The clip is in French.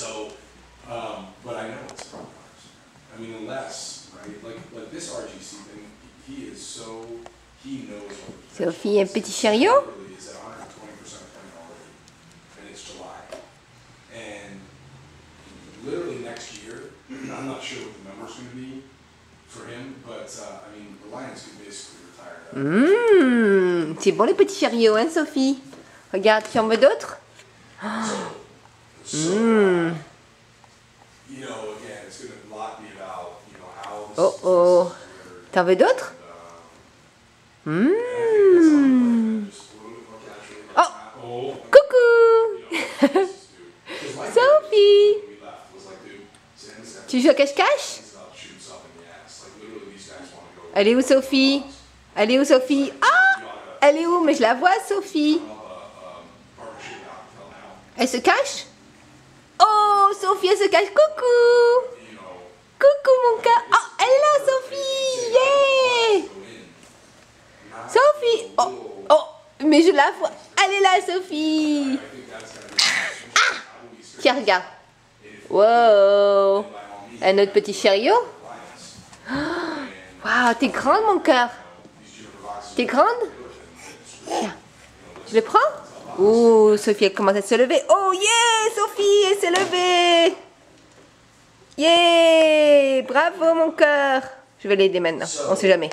So, but I know it's $100. I mean, unless, right? Like this RGC thing, he is so, he knows what the Sophie, un petit chariot? literally is at 120% clean already, and it's July. And literally next year, I'm not sure what the number's going to be for him, but I mean, the Lions could basically retire that. C'est bon les petits chariots, hein Sophie? Regarde, tu en veux d'autres? So, you know, again, it's going to lot be about, you know, how this Oh oh. T'en veux d'autres? Oh, coucou! Sophie! Tu joues à cache-cache? Elle est où Sophie? Elle est où Sophie? Ah! Elle est où? Mais je la vois Sophie. Elle se cache? Oh Sophie, elle se cache. Coucou! Coucou mon cœur. Oh, elle est là Sophie! Yeah! Sophie! Oh, oh, mais je la vois. Elle est là Sophie! Ah! Tiens, regarde. Wow! Un autre petit chariot? Waouh, t'es grande mon cœur. T'es grande? Tiens, je le prends? Oh, Sophie, elle commence à se lever. Oh, yeah, Sophie, elle s'est levée. Yeah, bravo mon cœur. Je vais l'aider maintenant, on sait jamais.